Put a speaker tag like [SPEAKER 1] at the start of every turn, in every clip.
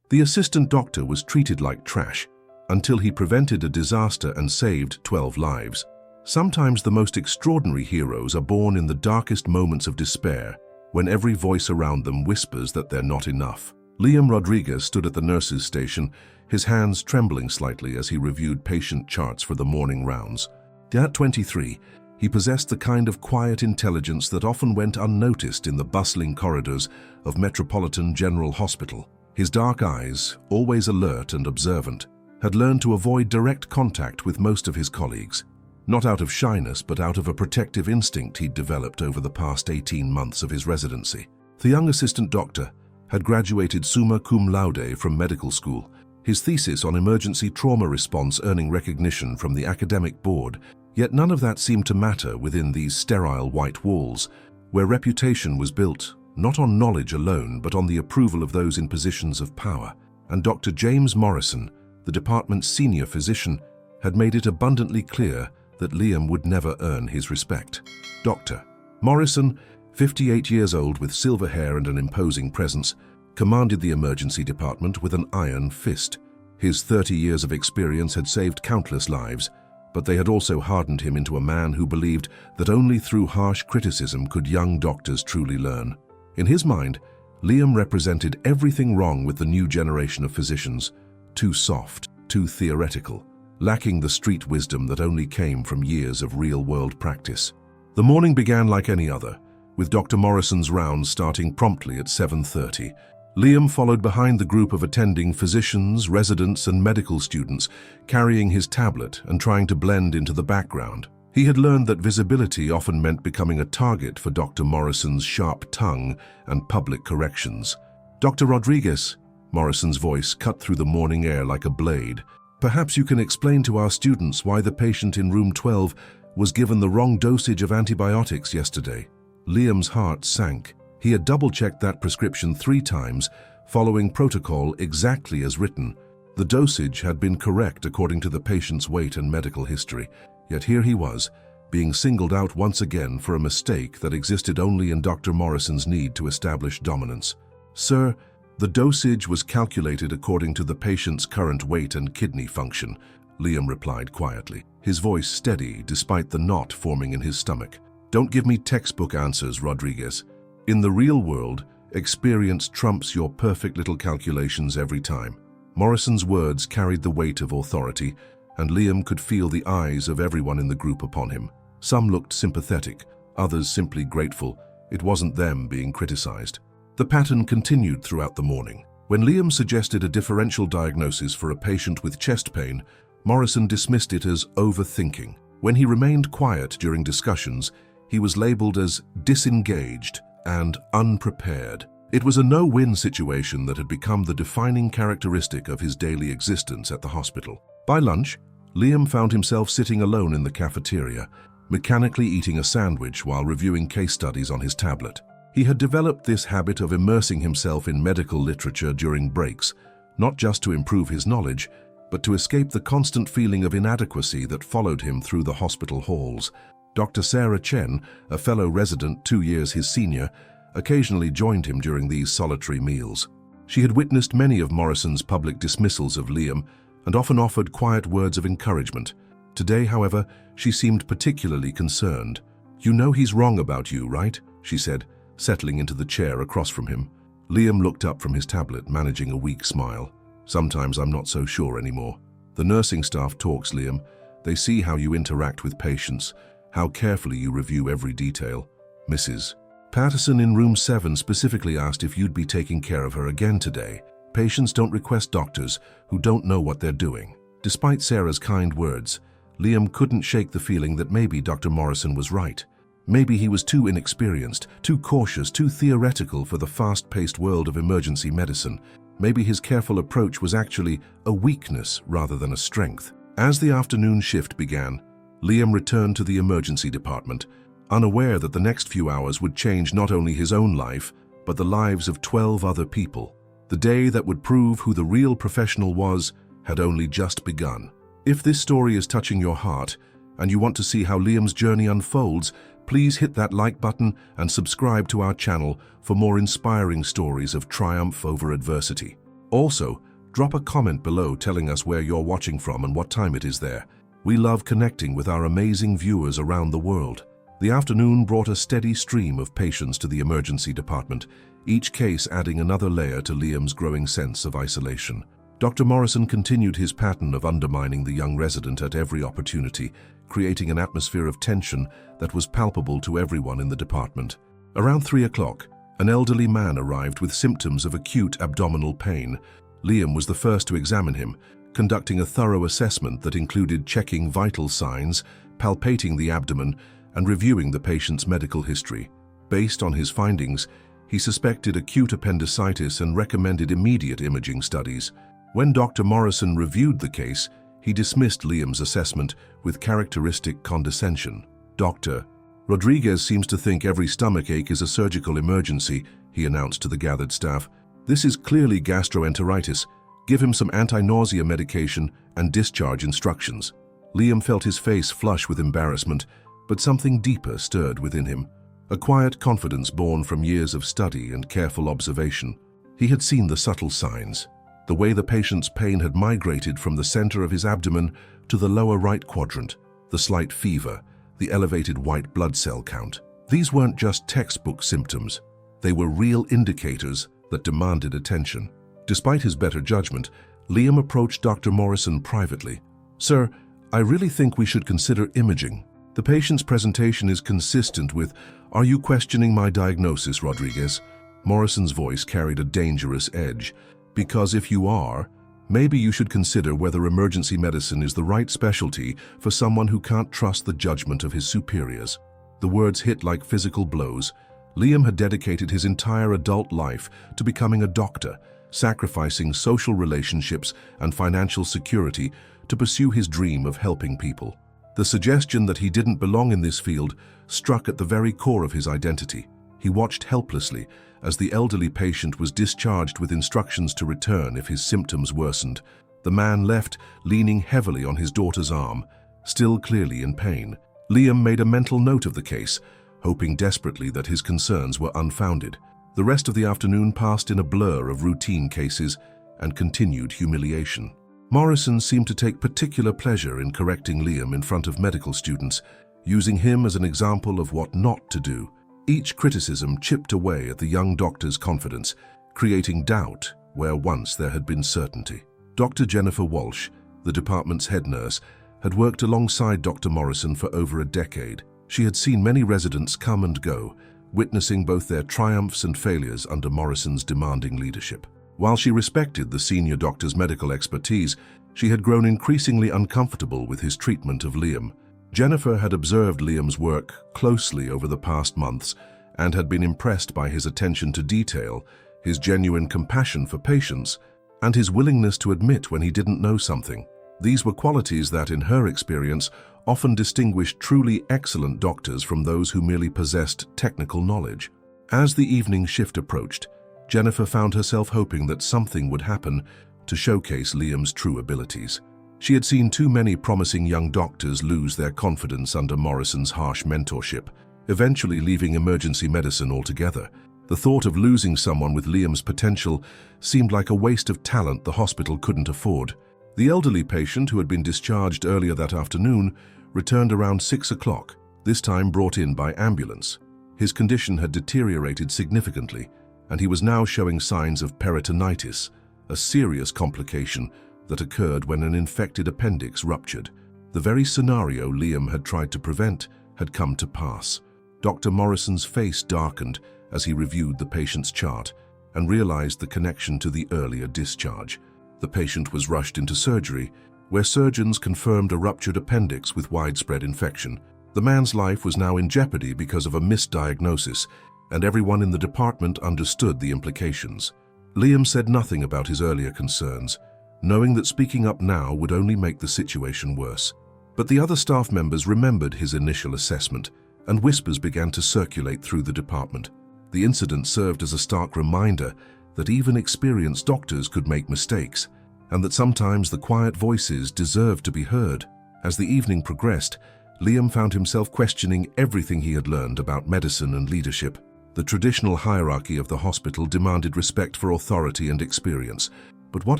[SPEAKER 1] The assistant doctor was treated like trash until he prevented a disaster and saved 12 lives. Sometimes the most extraordinary heroes are born in the darkest moments of despair, when every voice around them whispers that they're not enough. Liam Rodriguez stood at the nurse's station, his hands trembling slightly as he reviewed patient charts for the morning rounds. At 23, he possessed the kind of quiet intelligence that often went unnoticed in the bustling corridors of Metropolitan General Hospital. His dark eyes, always alert and observant, had learned to avoid direct contact with most of his colleagues, not out of shyness but out of a protective instinct he'd developed over the past 18 months of his residency. The young assistant doctor had graduated summa cum laude from medical school, his thesis on emergency trauma response earning recognition from the academic board, yet none of that seemed to matter within these sterile white walls, where reputation was built not on knowledge alone but on the approval of those in positions of power. And Dr. James Morrison, the department's senior physician, had made it abundantly clear that Liam would never earn his respect. Dr. Morrison, 58 years old with silver hair and an imposing presence, commanded the emergency department with an iron fist. His 30 years of experience had saved countless lives, but they had also hardened him into a man who believed that only through harsh criticism could young doctors truly learn. In his mind, Liam represented everything wrong with the new generation of physicians: too soft, too theoretical, lacking the street wisdom that only came from years of real-world practice. The morning began like any other, with Dr. Morrison's rounds starting promptly at 7:30. Liam followed behind the group of attending physicians, residents, and medical students, carrying his tablet and trying to blend into the background. He had learned that visibility often meant becoming a target for Dr. Morrison's sharp tongue and public corrections. "Dr. Rodriguez," Morrison's voice cut through the morning air like a blade, "perhaps you can explain to our students why the patient in room 12 was given the wrong dosage of antibiotics yesterday." Liam's heart sank. He had double-checked that prescription 3 times, following protocol exactly as written. The dosage had been correct according to the patient's weight and medical history, yet here he was, being singled out once again for a mistake that existed only in Dr. Morrison's need to establish dominance. "Sir, the dosage was calculated according to the patient's current weight and kidney function," Liam replied quietly, his voice steady despite the knot forming in his stomach. "Don't give me textbook answers, Rodriguez. In the real world, experience trumps your perfect little calculations every time." Morrison's words carried the weight of authority, and Liam could feel the eyes of everyone in the group upon him. Some looked sympathetic, others simply grateful. It wasn't them being criticized. The pattern continued throughout the morning. When Liam suggested a differential diagnosis for a patient with chest pain, Morrison dismissed it as overthinking. When he remained quiet during discussions, he was labeled as disengaged and unprepared. It was a no-win situation that had become the defining characteristic of his daily existence at the hospital. By lunch, Liam found himself sitting alone in the cafeteria, mechanically eating a sandwich while reviewing case studies on his tablet. He had developed this habit of immersing himself in medical literature during breaks, not just to improve his knowledge, but to escape the constant feeling of inadequacy that followed him through the hospital halls. Dr. Sarah Chen, a fellow resident 2 years his senior, occasionally joined him during these solitary meals. She had witnessed many of Morrison's public dismissals of Liam and often offered quiet words of encouragement. Today, however, she seemed particularly concerned. "You know he's wrong about you, right?" she said, settling into the chair across from him. Liam looked up from his tablet, managing a weak smile. "Sometimes I'm not so sure anymore. The nursing staff talks, Liam. They see how you interact with patients, how carefully you review every detail. Mrs. Patterson in room 7 specifically asked if you'd be taking care of her again today. Patients don't request doctors who don't know what they're doing." Despite Sarah's kind words, Liam couldn't shake the feeling that maybe Dr. Morrison was right. Maybe he was too inexperienced, too cautious, too theoretical for the fast-paced world of emergency medicine. Maybe his careful approach was actually a weakness rather than a strength. As the afternoon shift began, Liam returned to the emergency department, unaware that the next few hours would change not only his own life, but the lives of 12 other people. The day that would prove who the real professional was had only just begun. If this story is touching your heart, and you want to see how Liam's journey unfolds, please hit that like button and subscribe to our channel for more inspiring stories of triumph over adversity. Also, drop a comment below telling us where you're watching from and what time it is there. We love connecting with our amazing viewers around the world. The afternoon brought a steady stream of patients to the emergency department, each case adding another layer to Liam's growing sense of isolation. Dr. Morrison continued his pattern of undermining the young resident at every opportunity, creating an atmosphere of tension that was palpable to everyone in the department. Around 3 o'clock, an elderly man arrived with symptoms of acute abdominal pain. Liam was the first to examine him, conducting a thorough assessment that included checking vital signs, palpating the abdomen, and reviewing the patient's medical history. Based on his findings, he suspected acute appendicitis and recommended immediate imaging studies. When Dr. Morrison reviewed the case, he dismissed Liam's assessment with characteristic condescension. "Dr. Rodriguez seems to think every stomachache is a surgical emergency," he announced to the gathered staff. "This is clearly gastroenteritis. Give him some anti-nausea medication and discharge instructions." Liam felt his face flush with embarrassment, but something deeper stirred within him. A quiet confidence born from years of study and careful observation. He had seen the subtle signs. The way the patient's pain had migrated from the center of his abdomen to the lower right quadrant, the slight fever, the elevated white blood cell count. These weren't just textbook symptoms. They were real indicators that demanded attention. Despite his better judgment, Liam approached Dr. Morrison privately. "Sir, I really think we should consider imaging. The patient's presentation is consistent with, are you questioning my diagnosis, Rodriguez?" Morrison's voice carried a dangerous edge. "Because if you are, maybe you should consider whether emergency medicine is the right specialty for someone who can't trust the judgment of his superiors." The words hit like physical blows. Liam had dedicated his entire adult life to becoming a doctor, sacrificing social relationships and financial security to pursue his dream of helping people. The suggestion that he didn't belong in this field struck at the very core of his identity. He watched helplessly as the elderly patient was discharged with instructions to return if his symptoms worsened. The man left, leaning heavily on his daughter's arm, still clearly in pain. Liam made a mental note of the case, hoping desperately that his concerns were unfounded. The rest of the afternoon passed in a blur of routine cases and continued humiliation. Morrison seemed to take particular pleasure in correcting Liam in front of medical students, using him as an example of what not to do. Each criticism chipped away at the young doctor's confidence, creating doubt where once there had been certainty. Dr. Jennifer Walsh, the department's head nurse, had worked alongside Dr. Morrison for over a decade. She had seen many residents come and go, witnessing both their triumphs and failures under Morrison's demanding leadership. While she respected the senior doctor's medical expertise, she had grown increasingly uncomfortable with his treatment of Liam. Jennifer had observed Liam's work closely over the past months and had been impressed by his attention to detail, his genuine compassion for patients, and his willingness to admit when he didn't know something. These were qualities that, in her experience, often distinguished truly excellent doctors from those who merely possessed technical knowledge. As the evening shift approached, Jennifer found herself hoping that something would happen to showcase Liam's true abilities. She had seen too many promising young doctors lose their confidence under Morrison's harsh mentorship, eventually leaving emergency medicine altogether. The thought of losing someone with Liam's potential seemed like a waste of talent the hospital couldn't afford. The elderly patient, who had been discharged earlier that afternoon, returned around 6 o'clock, this time brought in by ambulance. His condition had deteriorated significantly, and he was now showing signs of peritonitis, a serious complication that occurred when an infected appendix ruptured. The very scenario Liam had tried to prevent had come to pass. Dr. Morrison's face darkened as he reviewed the patient's chart and realized the connection to the earlier discharge. The patient was rushed into surgery, where surgeons confirmed a ruptured appendix with widespread infection. The man's life was now in jeopardy because of a misdiagnosis, and everyone in the department understood the implications. Liam said nothing about his earlier concerns, knowing that speaking up now would only make the situation worse. But the other staff members remembered his initial assessment, and whispers began to circulate through the department. The incident served as a stark reminder that even experienced doctors could make mistakes, and that sometimes the quiet voices deserved to be heard. As the evening progressed, Liam found himself questioning everything he had learned about medicine and leadership. The traditional hierarchy of the hospital demanded respect for authority and experience, But what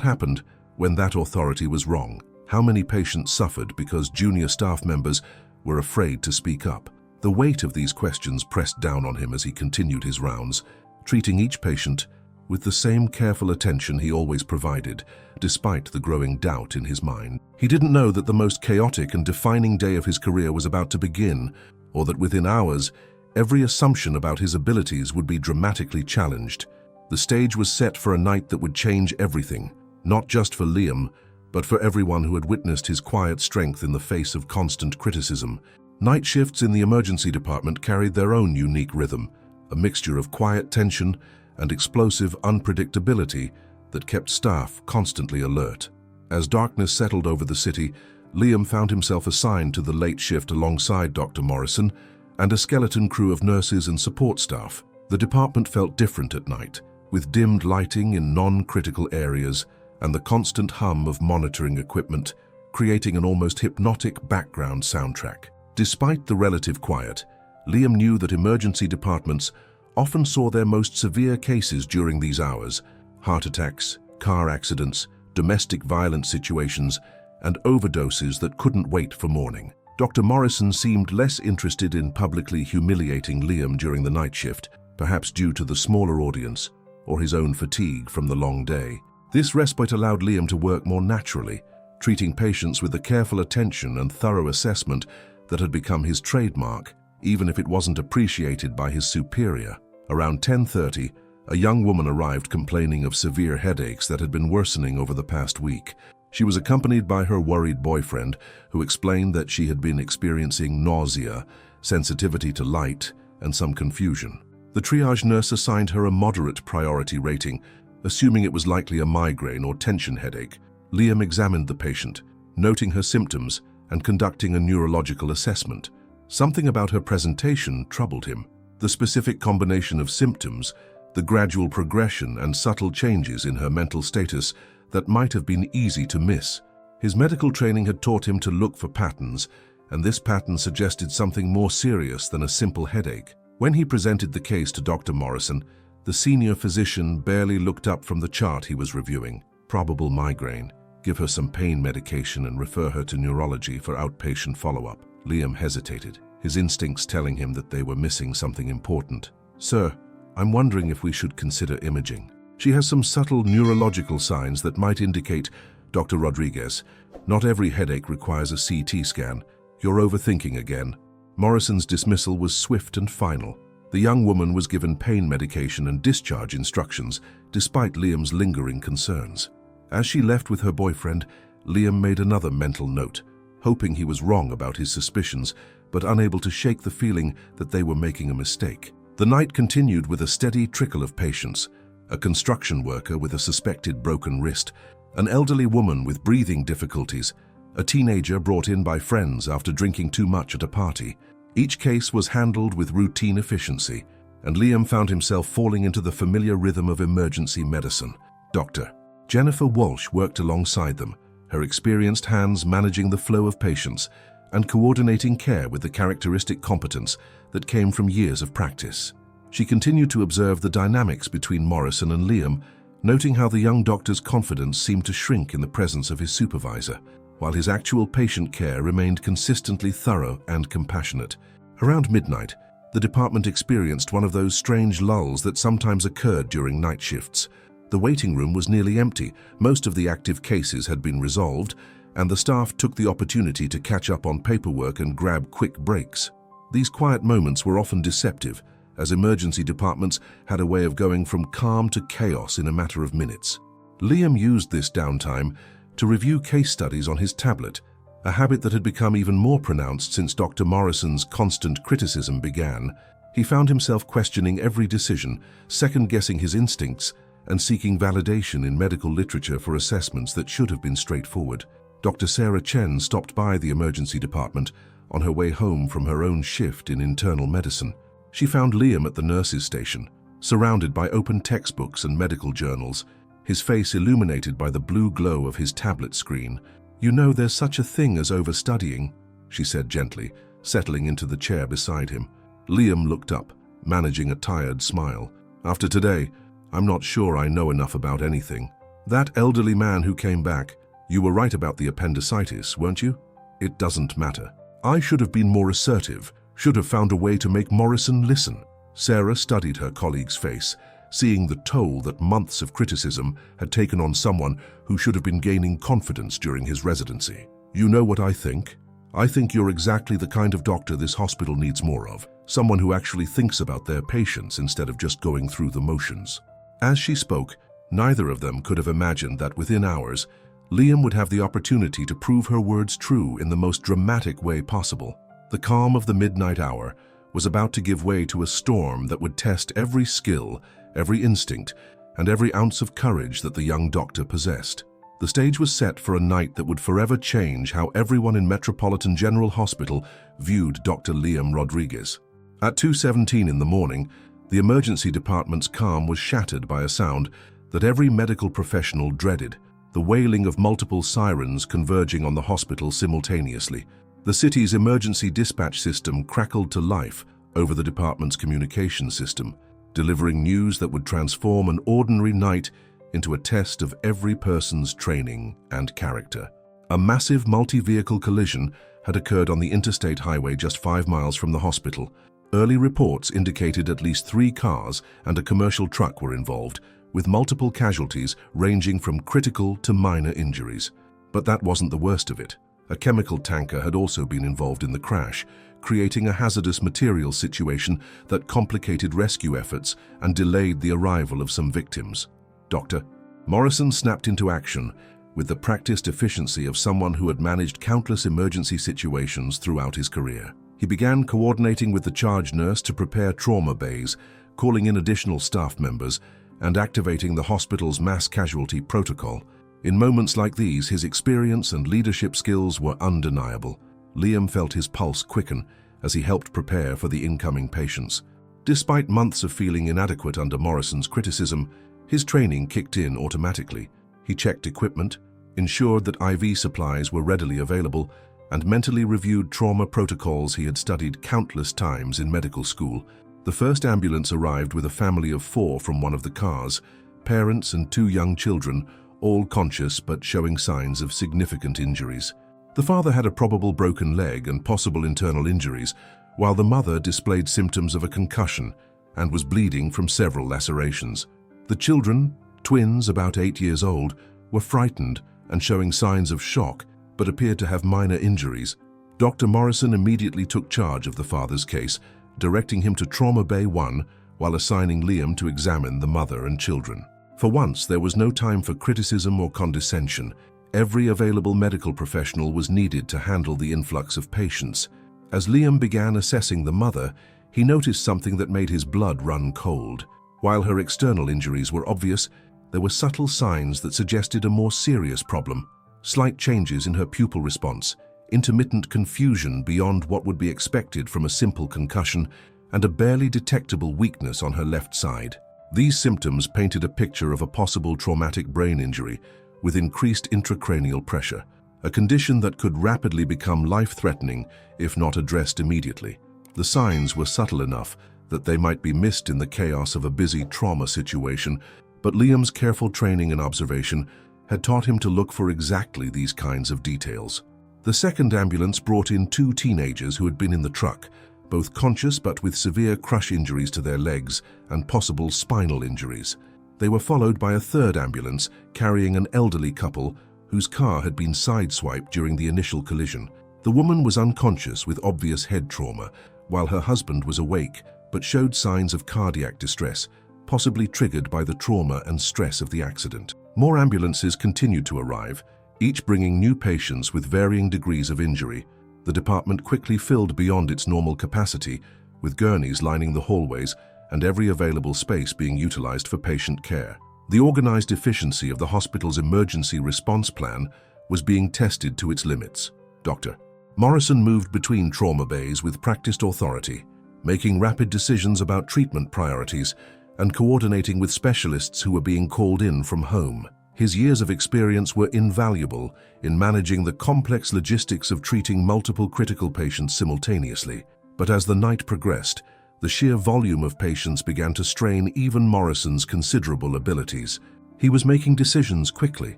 [SPEAKER 1] happened when that authority was wrong? How many patients suffered because junior staff members were afraid to speak up? The weight of these questions pressed down on him as he continued his rounds, treating each patient with the same careful attention he always provided, despite the growing doubt in his mind. He didn't know that the most chaotic and defining day of his career was about to begin, or that within hours, every assumption about his abilities would be dramatically challenged. The stage was set for a night that would change everything, not just for Liam, but for everyone who had witnessed his quiet strength in the face of constant criticism. Night shifts in the emergency department carried their own unique rhythm, a mixture of quiet tension and explosive unpredictability that kept staff constantly alert. As darkness settled over the city, Liam found himself assigned to the late shift alongside Dr. Morrison and a skeleton crew of nurses and support staff. The department felt different at night, with dimmed lighting in non-critical areas and the constant hum of monitoring equipment, creating an almost hypnotic background soundtrack. Despite the relative quiet, Liam knew that emergency departments often saw their most severe cases during these hours: heart attacks, car accidents, domestic violence situations, and overdoses that couldn't wait for morning. Dr. Morrison seemed less interested in publicly humiliating Liam during the night shift, perhaps due to the smaller audience or his own fatigue from the long day. This respite allowed Liam to work more naturally, treating patients with the careful attention and thorough assessment that had become his trademark, even if it wasn't appreciated by his superior. Around 10:30, a young woman arrived complaining of severe headaches that had been worsening over the past week. She was accompanied by her worried boyfriend, who explained that she had been experiencing nausea, sensitivity to light, and some confusion. The triage nurse assigned her a moderate priority rating, assuming it was likely a migraine or tension headache. Liam examined the patient, noting her symptoms and conducting a neurological assessment. Something about her presentation troubled him. The specific combination of symptoms, the gradual progression and subtle changes in her mental status that might have been easy to miss. His medical training had taught him to look for patterns, and this pattern suggested something more serious than a simple headache. When he presented the case to Dr. Morrison, the senior physician barely looked up from the chart he was reviewing. Probable migraine. Give her some pain medication and refer her to neurology for outpatient follow-up. Liam hesitated, his instincts telling him that they were missing something important. "Sir, I'm wondering if we should consider imaging. She has some subtle neurological signs that might indicate..." "Dr. Rodriguez, not every headache requires a CT scan. You're overthinking again." Morrison's dismissal was swift and final. The young woman was given pain medication and discharge instructions, despite Liam's lingering concerns. As she left with her boyfriend, Liam made another mental note, hoping he was wrong about his suspicions, but unable to shake the feeling that they were making a mistake. The night continued with a steady trickle of patients: a construction worker with a suspected broken wrist, an elderly woman with breathing difficulties, a teenager brought in by friends after drinking too much at a party. Each case was handled with routine efficiency, and Liam found himself falling into the familiar rhythm of emergency medicine. Dr. Jennifer Walsh worked alongside them, her experienced hands managing the flow of patients and coordinating care with the characteristic competence that came from years of practice. She continued to observe the dynamics between Morrison and Liam, noting how the young doctor's confidence seemed to shrink in the presence of his supervisor, while his actual patient care remained consistently thorough and compassionate. Around midnight, the department experienced one of those strange lulls that sometimes occurred during night shifts. The waiting room was nearly empty, most of the active cases had been resolved, and the staff took the opportunity to catch up on paperwork and grab quick breaks. These quiet moments were often deceptive, as emergency departments had a way of going from calm to chaos in a matter of minutes. Liam used this downtime to review case studies on his tablet, a habit that had become even more pronounced since Dr. Morrison's constant criticism began. He found himself questioning every decision, second-guessing his instincts, and seeking validation in medical literature for assessments that should have been straightforward. Dr. Sarah Chen stopped by the emergency department on her way home from her own shift in internal medicine. She found Liam at the nurses' station, surrounded by open textbooks and medical journals, his face illuminated by the blue glow of his tablet screen. "You know there's such a thing as overstudying," she said gently, settling into the chair beside him. Liam looked up, managing a tired smile. "After today, I'm not sure I know enough about anything." That elderly man who came back, you were right about the appendicitis, weren't you? It doesn't matter. I should have been more assertive, should have found a way to make Morrison listen. Sarah studied her colleague's face, seeing the toll that months of criticism had taken on someone who should have been gaining confidence during his residency. You know what I think? I think you're exactly the kind of doctor this hospital needs more of. Someone who actually thinks about their patients instead of just going through the motions. As she spoke, neither of them could have imagined that within hours, Liam would have the opportunity to prove her words true in the most dramatic way possible. The calm of the midnight hour was about to give way to a storm that would test every skill, every instinct, and every ounce of courage that the young doctor possessed. The stage was set for a night that would forever change how everyone in Metropolitan General Hospital viewed Dr. Liam Rodriguez. At 2:17 in the morning, the emergency department's calm was shattered by a sound that every medical professional dreaded, the wailing of multiple sirens converging on the hospital simultaneously. The city's emergency dispatch system crackled to life over the department's communication system, delivering news that would transform an ordinary night into a test of every person's training and character. A massive multi-vehicle collision had occurred on the interstate highway just 5 miles from the hospital. Early reports indicated at least 3 cars and a commercial truck were involved, with multiple casualties ranging from critical to minor injuries. But that wasn't the worst of it. A chemical tanker had also been involved in the crash, creating a hazardous materials situation that complicated rescue efforts and delayed the arrival of some victims. Dr. Morrison snapped into action with the practiced efficiency of someone who had managed countless emergency situations throughout his career. He began coordinating with the charge nurse to prepare trauma bays, calling in additional staff members, and activating the hospital's mass casualty protocol. In moments like these, his experience and leadership skills were undeniable. Liam felt his pulse quicken as he helped prepare for the incoming patients. Despite months of feeling inadequate under Morrison's criticism, his training kicked in automatically. He checked equipment, ensured that IV supplies were readily available, and mentally reviewed trauma protocols he had studied countless times in medical school. The first ambulance arrived with a family of 4 from one of the cars, parents and 2 young children, all conscious but showing signs of significant injuries. The father had a probable broken leg and possible internal injuries, while the mother displayed symptoms of a concussion and was bleeding from several lacerations. The children, twins about 8 years old, were frightened and showing signs of shock, but appeared to have minor injuries. Dr. Morrison immediately took charge of the father's case, directing him to Trauma Bay 1 while assigning Liam to examine the mother and children. For once, there was no time for criticism or condescension. Every available medical professional was needed to handle the influx of patients. As Liam began assessing the mother, he noticed something that made his blood run cold. While her external injuries were obvious, there were subtle signs that suggested a more serious problem. Slight changes in her pupil response, intermittent confusion beyond what would be expected from a simple concussion, and a barely detectable weakness on her left side. These symptoms painted a picture of a possible traumatic brain injury with increased intracranial pressure, a condition that could rapidly become life-threatening if not addressed immediately. The signs were subtle enough that they might be missed in the chaos of a busy trauma situation, but Liam's careful training and observation had taught him to look for exactly these kinds of details. The second ambulance brought in 2 teenagers who had been in the truck, both conscious but with severe crush injuries to their legs and possible spinal injuries. They were followed by a third ambulance carrying an elderly couple whose car had been sideswiped during the initial collision. The woman was unconscious with obvious head trauma, while her husband was awake but showed signs of cardiac distress, possibly triggered by the trauma and stress of the accident. More ambulances continued to arrive, each bringing new patients with varying degrees of injury. The department quickly filled beyond its normal capacity, with gurneys lining the hallways and every available space being utilized for patient care. The organized efficiency of the hospital's emergency response plan was being tested to its limits. Dr. Morrison moved between trauma bays with practiced authority, making rapid decisions about treatment priorities and coordinating with specialists who were being called in from home. His years of experience were invaluable in managing the complex logistics of treating multiple critical patients simultaneously. But as the night progressed, the sheer volume of patients began to strain even Morrison's considerable abilities. He was making decisions quickly,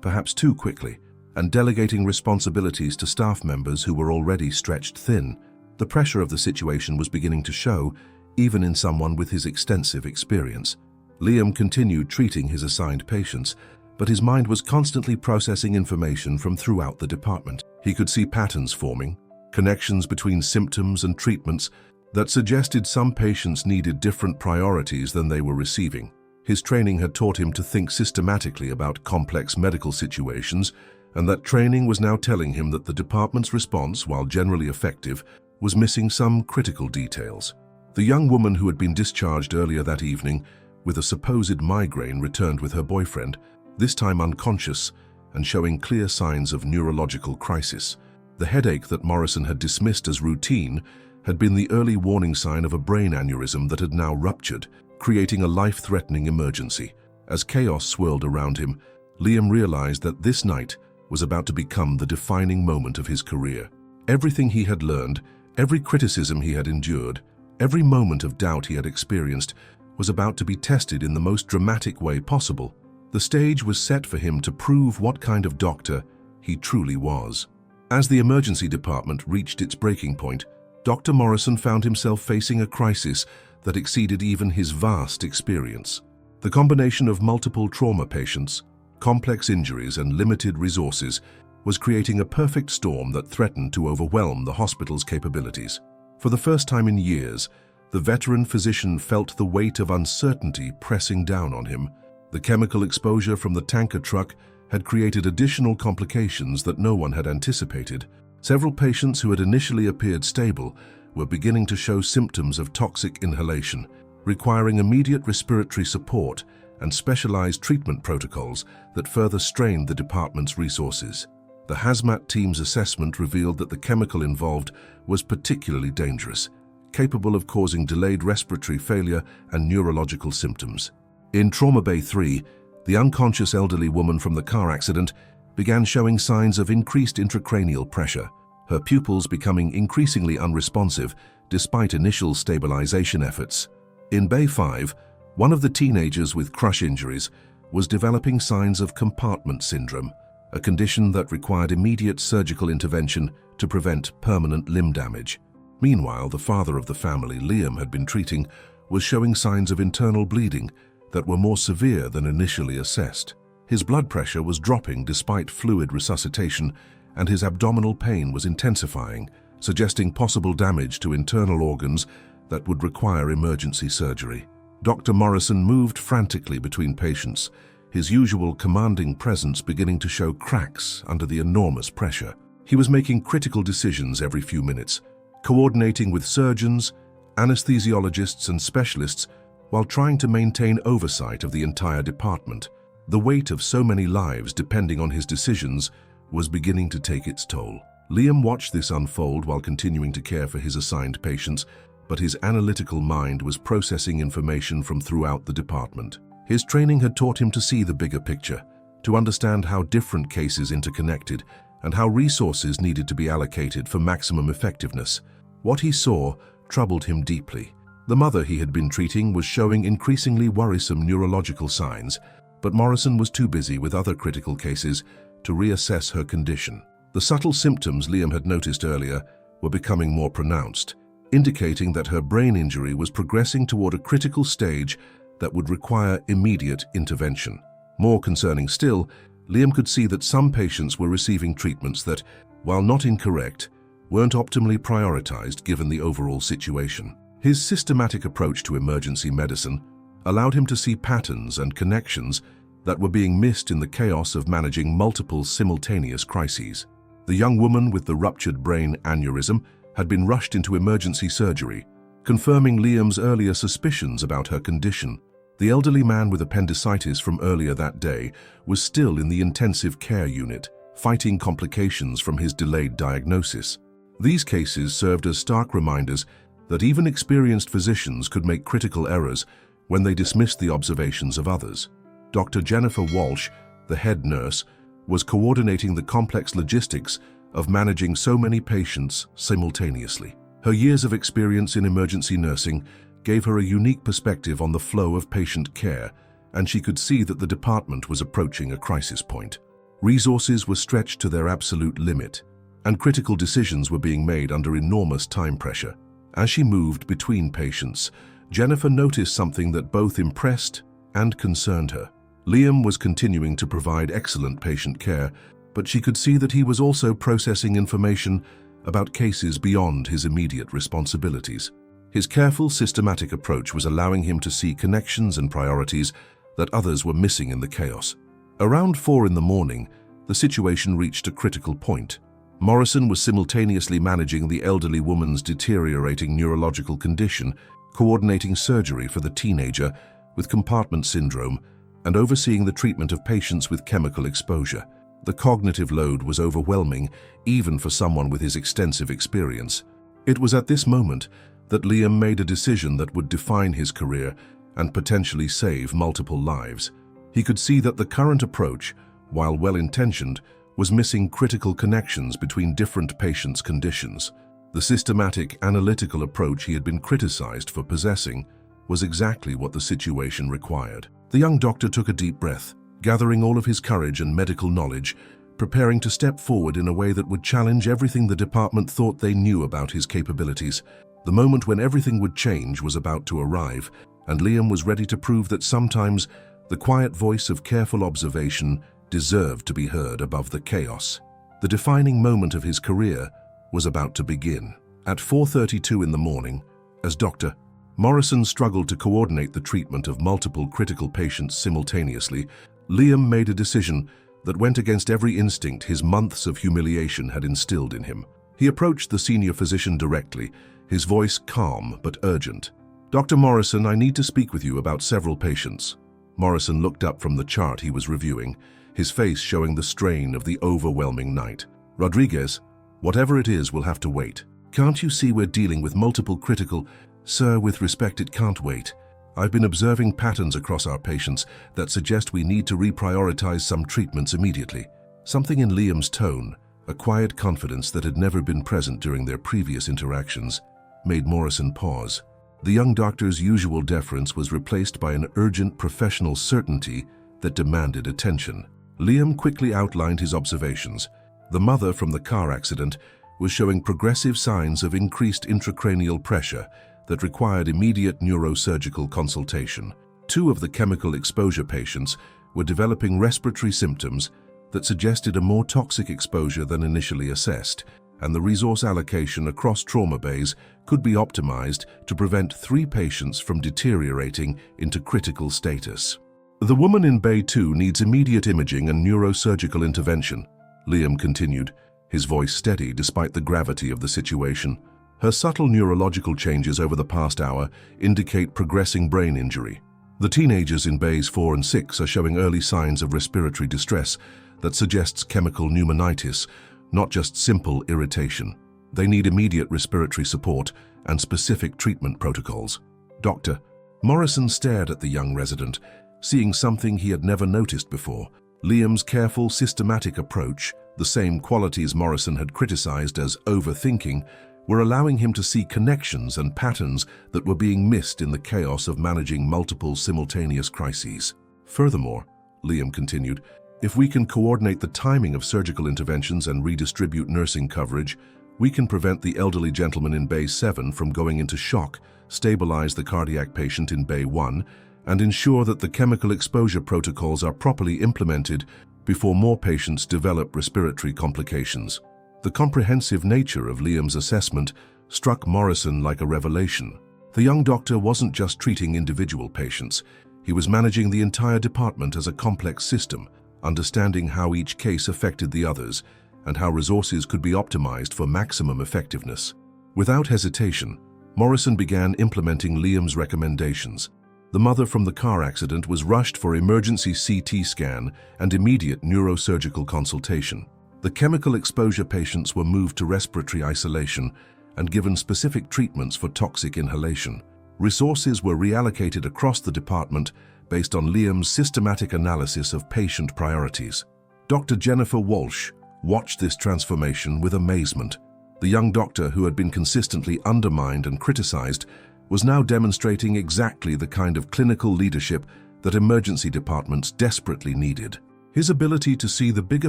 [SPEAKER 1] perhaps too quickly, and delegating responsibilities to staff members who were already stretched thin. The pressure of the situation was beginning to show, even in someone with his extensive experience. Liam continued treating his assigned patients, but his mind was constantly processing information from throughout the department. He could see patterns forming, connections between symptoms and treatments that suggested some patients needed different priorities than they were receiving. His training had taught him to think systematically about complex medical situations, and that training was now telling him that the department's response, while generally effective, was missing some critical details. The young woman who had been discharged earlier that evening with a supposed migraine returned with her boyfriend, this time unconscious and showing clear signs of neurological crisis. The headache that Morrison had dismissed as routine had been the early warning sign of a brain aneurysm that had now ruptured, creating a life-threatening emergency. As chaos swirled around him, Liam realized that this night was about to become the defining moment of his career. Everything he had learned, every criticism he had endured, every moment of doubt he had experienced was about to be tested in the most dramatic way possible. The stage was set for him to prove what kind of doctor he truly was. As the emergency department reached its breaking point, Dr. Morrison found himself facing a crisis that exceeded even his vast experience. The combination of multiple trauma patients, complex injuries, and limited resources was creating a perfect storm that threatened to overwhelm the hospital's capabilities. For the first time in years, the veteran physician felt the weight of uncertainty pressing down on him. The chemical exposure from the tanker truck had created additional complications that no one had anticipated. Several patients who had initially appeared stable were beginning to show symptoms of toxic inhalation, requiring immediate respiratory support and specialized treatment protocols that further strained the department's resources. The hazmat team's assessment revealed that the chemical involved was particularly dangerous, capable of causing delayed respiratory failure and neurological symptoms. In Trauma Bay 3, the unconscious elderly woman from the car accident began showing signs of increased intracranial pressure, her pupils becoming increasingly unresponsive despite initial stabilization efforts. In Bay 5, one of the teenagers with crush injuries was developing signs of compartment syndrome, a condition that required immediate surgical intervention to prevent permanent limb damage. Meanwhile, the father of the family Liam had been treating was showing signs of internal bleeding that were more severe than initially assessed. His blood pressure was dropping despite fluid resuscitation, and his abdominal pain was intensifying, suggesting possible damage to internal organs that would require emergency surgery. Dr. Morrison moved frantically between patients, his usual commanding presence beginning to show cracks under the enormous pressure. He was making critical decisions every few minutes, coordinating with surgeons, anesthesiologists, and specialists while trying to maintain oversight of the entire department. The weight of so many lives depending on his decisions was beginning to take its toll. Liam watched this unfold while continuing to care for his assigned patients, but his analytical mind was processing information from throughout the department. His training had taught him to see the bigger picture, to understand how different cases interconnected, and how resources needed to be allocated for maximum effectiveness. What he saw troubled him deeply. The mother he had been treating was showing increasingly worrisome neurological signs, but Morrison was too busy with other critical cases to reassess her condition. The subtle symptoms Liam had noticed earlier were becoming more pronounced, indicating that her brain injury was progressing toward a critical stage that would require immediate intervention. More concerning still, Liam could see that some patients were receiving treatments that, while not incorrect, weren't optimally prioritized given the overall situation. His systematic approach to emergency medicine allowed him to see patterns and connections that were being missed in the chaos of managing multiple simultaneous crises. The young woman with the ruptured brain aneurysm had been rushed into emergency surgery, confirming Liam's earlier suspicions about her condition. The elderly man with appendicitis from earlier that day was still in the intensive care unit, fighting complications from his delayed diagnosis. These cases served as stark reminders that even experienced physicians could make critical errors when they dismissed the observations of others. Dr. Jennifer Walsh, the head nurse, was coordinating the complex logistics of managing so many patients simultaneously. Her years of experience in emergency nursing gave her a unique perspective on the flow of patient care and she could see that the department was approaching a crisis point. Resources were stretched to their absolute limit, and critical decisions were being made under enormous time pressure. As she moved between patients, Jennifer noticed something that both impressed and concerned her. Liam was continuing to provide excellent patient care, but she could see that he was also processing information about cases beyond his immediate responsibilities. His careful, systematic approach was allowing him to see connections and priorities that others were missing in the chaos. Around 4 in the morning, the situation reached a critical point. Morrison was simultaneously managing the elderly woman's deteriorating neurological condition, coordinating surgery for the teenager with compartment syndrome, and overseeing the treatment of patients with chemical exposure. The cognitive load was overwhelming, even for someone with his extensive experience. It was at this moment that Liam made a decision that would define his career and potentially save multiple lives. He could see that the current approach, while well-intentioned, was missing critical connections between different patients' conditions. The systematic, analytical approach he had been criticized for possessing was exactly what the situation required. The young doctor took a deep breath, gathering all of his courage and medical knowledge, preparing to step forward in a way that would challenge everything the department thought they knew about his capabilities. The moment when everything would change was about to arrive, and Liam was ready to prove that sometimes the quiet voice of careful observation deserved to be heard above the chaos. The defining moment of his career was about to begin. At 4:32 in the morning, as Dr. Morrison struggled to coordinate the treatment of multiple critical patients simultaneously, Liam made a decision that went against every instinct his months of humiliation had instilled in him. He approached the senior physician directly, his voice calm but urgent. "Dr. Morrison, I need to speak with you about several patients." Morrison looked up from the chart he was reviewing, his face showing the strain of the overwhelming night. "Rodriguez, whatever it is will have to wait. Can't you see we're dealing with multiple critical—" "Sir, with respect, it can't wait. I've been observing patterns across our patients that suggest we need to reprioritize some treatments immediately." Something in Liam's tone, a quiet confidence that had never been present during their previous interactions, made Morrison pause. The young doctor's usual deference was replaced by an urgent professional certainty that demanded attention. Liam quickly outlined his observations. The mother from the car accident was showing progressive signs of increased intracranial pressure that required immediate neurosurgical consultation. 2 of the chemical exposure patients were developing respiratory symptoms that suggested a more toxic exposure than initially assessed, and the resource allocation across trauma bays could be optimized to prevent 3 patients from deteriorating into critical status. "The woman in Bay 2 needs immediate imaging and neurosurgical intervention," Liam continued, his voice steady despite the gravity of the situation. "Her subtle neurological changes over the past hour indicate progressing brain injury. The teenagers in Bays 4 and 6 are showing early signs of respiratory distress that suggests chemical pneumonitis, not just simple irritation. They need immediate respiratory support and specific treatment protocols." Dr. Morrison stared at the young resident, seeing something he had never noticed before. Liam's careful, systematic approach, the same qualities Morrison had criticized as overthinking, were allowing him to see connections and patterns that were being missed in the chaos of managing multiple simultaneous crises. "Furthermore," Liam continued, "if we can coordinate the timing of surgical interventions and redistribute nursing coverage, we can prevent the elderly gentleman in Bay 7 from going into shock, stabilize the cardiac patient in Bay 1, and ensure that the chemical exposure protocols are properly implemented before more patients develop respiratory complications." The comprehensive nature of Liam's assessment struck Morrison like a revelation. The young doctor wasn't just treating individual patients, he was managing the entire department as a complex system, understanding how each case affected the others and how resources could be optimized for maximum effectiveness. Without hesitation, Morrison began implementing Liam's recommendations. The mother from the car accident was rushed for emergency CT scan and immediate neurosurgical consultation. The chemical exposure patients were moved to respiratory isolation and given specific treatments for toxic inhalation. Resources were reallocated across the department based on Liam's systematic analysis of patient priorities. Dr. Jennifer Walsh watched this transformation with amazement. The young doctor, who had been consistently undermined and criticized, was now demonstrating exactly the kind of clinical leadership that emergency departments desperately needed. His ability to see the bigger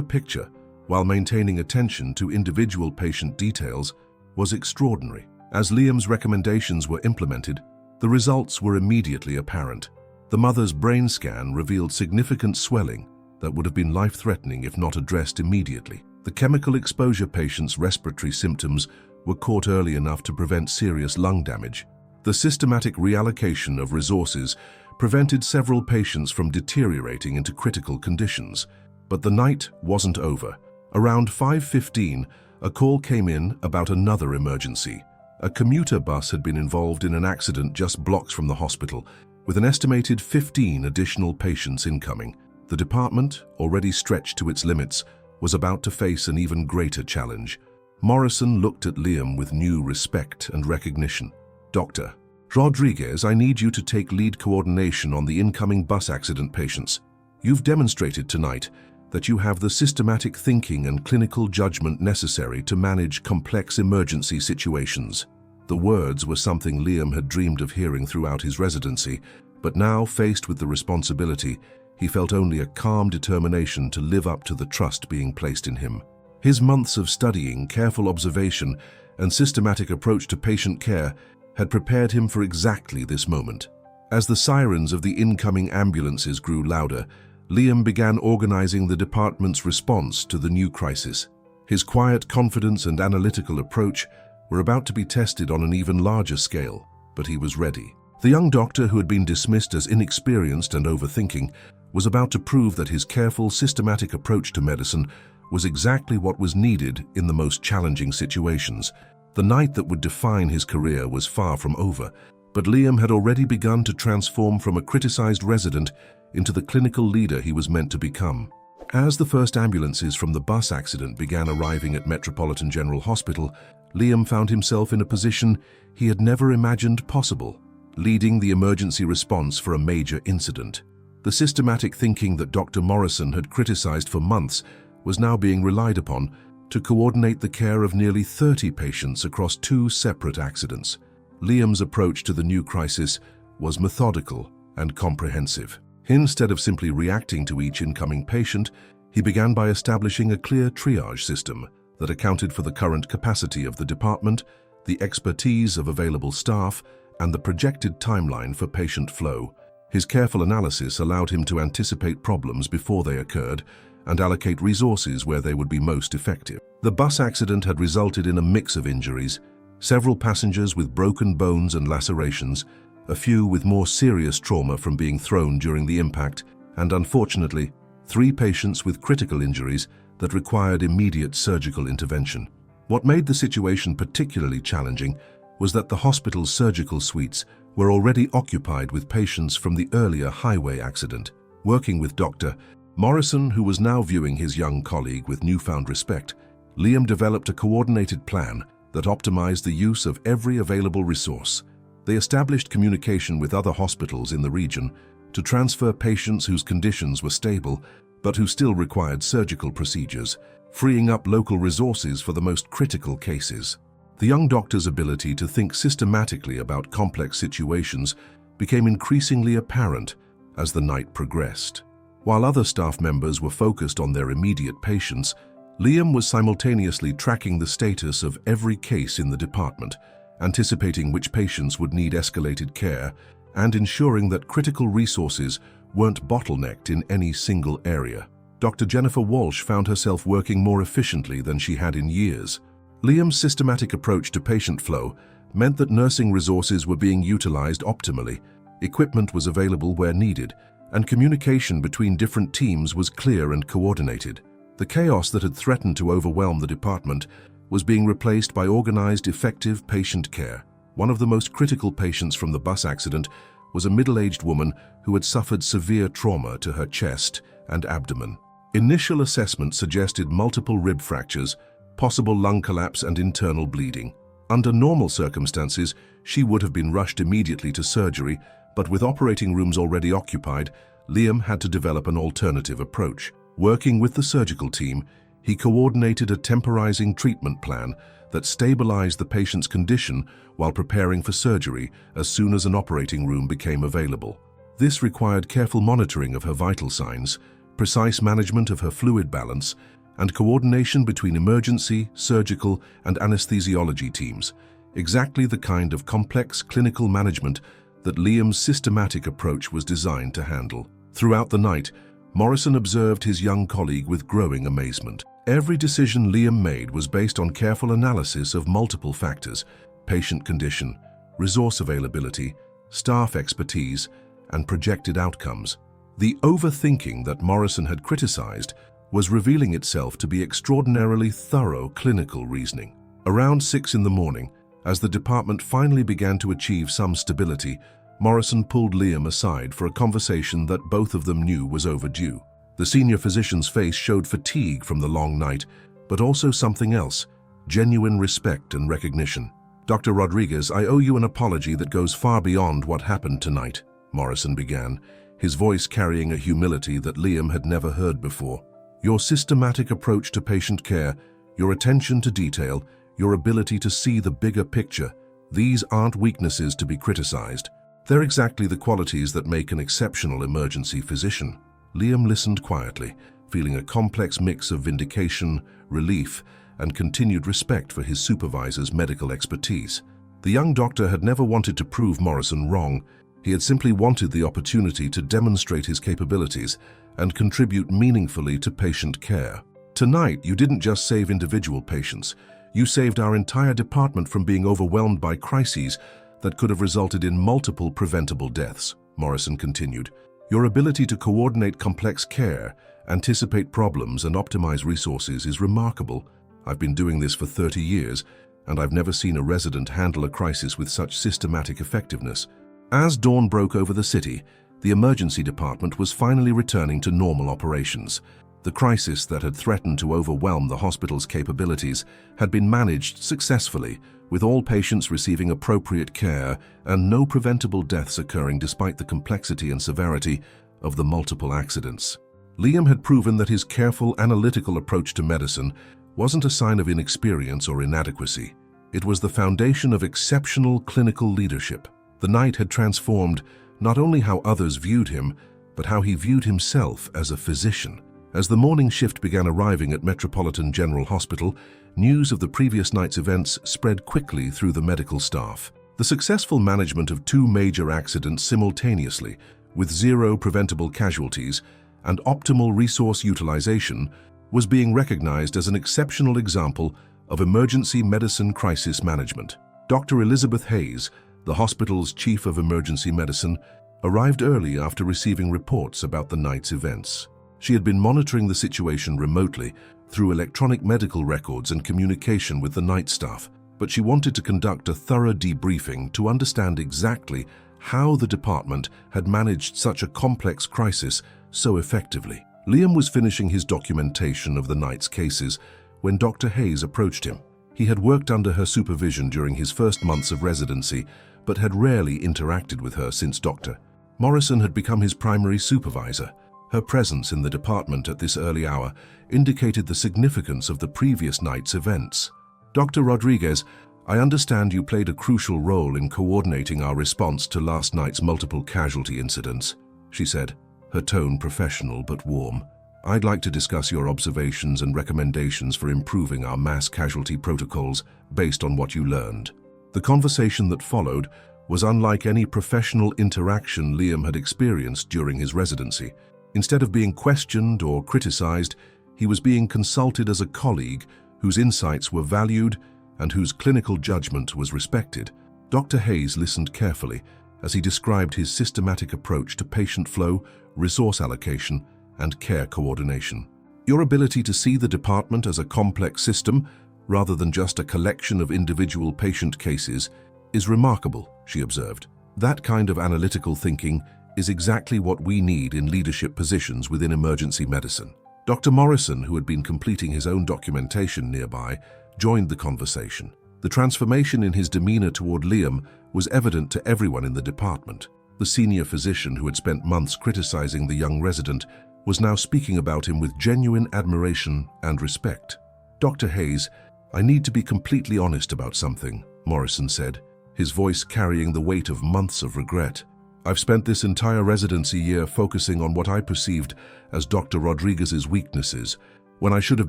[SPEAKER 1] picture while maintaining attention to individual patient details was extraordinary. As Liam's recommendations were implemented, the results were immediately apparent. The mother's brain scan revealed significant swelling that would have been life-threatening if not addressed immediately. The chemical exposure patient's respiratory symptoms were caught early enough to prevent serious lung damage. The systematic reallocation of resources prevented several patients from deteriorating into critical conditions. But the night wasn't over. Around 5:15, a call came in about another emergency. A commuter bus had been involved in an accident just blocks from the hospital, with an estimated 15 additional patients incoming. The department, already stretched to its limits, was about to face an even greater challenge. Morrison looked at Liam with new respect and recognition. "Dr. Rodriguez, I need you to take lead coordination on the incoming bus accident patients. You've demonstrated tonight that you have the systematic thinking and clinical judgment necessary to manage complex emergency situations." The words were something Liam had dreamed of hearing throughout his residency, but now, faced with the responsibility, he felt only a calm determination to live up to the trust being placed in him. His months of studying, careful observation, and systematic approach to patient care had prepared him for exactly this moment. As the sirens of the incoming ambulances grew louder, Liam began organizing the department's response to the new crisis. His quiet confidence and analytical approach were about to be tested on an even larger scale, but he was ready. The young doctor, who had been dismissed as inexperienced and overthinking, was about to prove that his careful, systematic approach to medicine was exactly what was needed in the most challenging situations. The night that would define his career was far from over, but Liam had already begun to transform from a criticized resident into the clinical leader he was meant to become. As the first ambulances from the bus accident began arriving at Metropolitan General Hospital, Liam found himself in a position he had never imagined possible, leading the emergency response for a major incident. The systematic thinking that Dr. Morrison had criticized for months was now being relied upon to coordinate the care of nearly 30 patients across 2 separate accidents. Liam's approach to the new crisis was methodical and comprehensive. Instead of simply reacting to each incoming patient, he began by establishing a clear triage system that accounted for the current capacity of the department, the expertise of available staff, and the projected timeline for patient flow. His careful analysis allowed him to anticipate problems before they occurred and allocate resources where they would be most effective. The bus accident had resulted in a mix of injuries, several passengers with broken bones and lacerations, a few with more serious trauma from being thrown during the impact, and unfortunately, 3 patients with critical injuries that required immediate surgical intervention. What made the situation particularly challenging was that the hospital's surgical suites were already occupied with patients from the earlier highway accident. Working with Dr. Morrison, who was now viewing his young colleague with newfound respect, Liam developed a coordinated plan that optimized the use of every available resource. They established communication with other hospitals in the region to transfer patients whose conditions were stable but who still required surgical procedures, freeing up local resources for the most critical cases. The young doctor's ability to think systematically about complex situations became increasingly apparent as the night progressed. While other staff members were focused on their immediate patients, Liam was simultaneously tracking the status of every case in the department, anticipating which patients would need escalated care, and ensuring that critical resources weren't bottlenecked in any single area. Dr. Jennifer Walsh found herself working more efficiently than she had in years. Liam's systematic approach to patient flow meant that nursing resources were being utilized optimally, equipment was available where needed, and communication between different teams was clear and coordinated. The chaos that had threatened to overwhelm the department was being replaced by organized, effective patient care. One of the most critical patients from the bus accident was a middle-aged woman who had suffered severe trauma to her chest and abdomen. Initial assessment suggested multiple rib fractures, possible lung collapse, and internal bleeding. Under normal circumstances, she would have been rushed immediately to surgery, but with operating rooms already occupied, Liam had to develop an alternative approach. Working with the surgical team, he coordinated a temporizing treatment plan that stabilized the patient's condition while preparing for surgery as soon as an operating room became available. This required careful monitoring of her vital signs, precise management of her fluid balance, and coordination between emergency, surgical, and anesthesiology teams, exactly the kind of complex clinical management that Liam's systematic approach was designed to handle. Throughout the night, Morrison observed his young colleague with growing amazement. Every decision Liam made was based on careful analysis of multiple factors: patient condition, resource availability, staff expertise, and projected outcomes. The overthinking that Morrison had criticized was revealing itself to be extraordinarily thorough clinical reasoning. Around 6 in the morning, as the department finally began to achieve some stability, Morrison pulled Liam aside for a conversation that both of them knew was overdue. The senior physician's face showed fatigue from the long night, but also something else: genuine respect and recognition. "Dr. Rodriguez, I owe you an apology that goes far beyond what happened tonight," Morrison began, his voice carrying a humility that Liam had never heard before. "Your systematic approach to patient care, your attention to detail, your ability to see the bigger picture, these aren't weaknesses to be criticized. They're exactly the qualities that make an exceptional emergency physician." Liam listened quietly, feeling a complex mix of vindication, relief, and continued respect for his supervisor's medical expertise. The young doctor had never wanted to prove Morrison wrong. He had simply wanted the opportunity to demonstrate his capabilities and contribute meaningfully to patient care. "Tonight, you didn't just save individual patients. You saved our entire department from being overwhelmed by crises that could have resulted in multiple preventable deaths," Morrison continued. "Your ability to coordinate complex care, anticipate problems, and optimize resources is remarkable. I've been doing this for 30 years, and I've never seen a resident handle a crisis with such systematic effectiveness." As dawn broke over the city, the emergency department was finally returning to normal operations. The crisis that had threatened to overwhelm the hospital's capabilities had been managed successfully, with all patients receiving appropriate care and no preventable deaths occurring despite the complexity and severity of the multiple accidents. Liam had proven that his careful, analytical approach to medicine wasn't a sign of inexperience or inadequacy. It was the foundation of exceptional clinical leadership. The night had transformed not only how others viewed him, but how he viewed himself as a physician. As the morning shift began arriving at Metropolitan General Hospital, news of the previous night's events spread quickly through the medical staff. The successful management of 2 major accidents simultaneously, with 0 preventable casualties and optimal resource utilization, was being recognized as an exceptional example of emergency medicine crisis management. Dr. Elizabeth Hayes, the hospital's chief of emergency medicine, arrived early after receiving reports about the night's events. She had been monitoring the situation remotely through electronic medical records and communication with the night staff, but she wanted to conduct a thorough debriefing to understand exactly how the department had managed such a complex crisis so effectively. Liam was finishing his documentation of the night's cases when Dr. Hayes approached him. He had worked under her supervision during his first months of residency, but had rarely interacted with her since Dr. Morrison had become his primary supervisor. Her presence in the department at this early hour indicated the significance of the previous night's events. "Dr. Rodriguez, I understand you played a crucial role in coordinating our response to last night's multiple casualty incidents," she said, her tone professional but warm. "I'd like to discuss your observations and recommendations for improving our mass casualty protocols based on what you learned." The conversation that followed was unlike any professional interaction Liam had experienced during his residency. Instead of being questioned or criticized, he was being consulted as a colleague whose insights were valued and whose clinical judgment was respected. Dr. Hayes listened carefully as he described his systematic approach to patient flow, resource allocation, and care coordination. "Your ability to see the department as a complex system, rather than just a collection of individual patient cases, is remarkable," she observed. "That kind of analytical thinking is exactly what we need in leadership positions within emergency medicine." Dr. Morrison, who had been completing his own documentation nearby, joined the conversation. The transformation in his demeanor toward Liam was evident to everyone in the department. The senior physician, who had spent months criticizing the young resident, was now speaking about him with genuine admiration and respect. "Dr. Hayes, I need to be completely honest about something," Morrison said, his voice carrying the weight of months of regret. I've spent this entire residency year focusing on what I perceived as Dr. Rodriguez's weaknesses, when I should have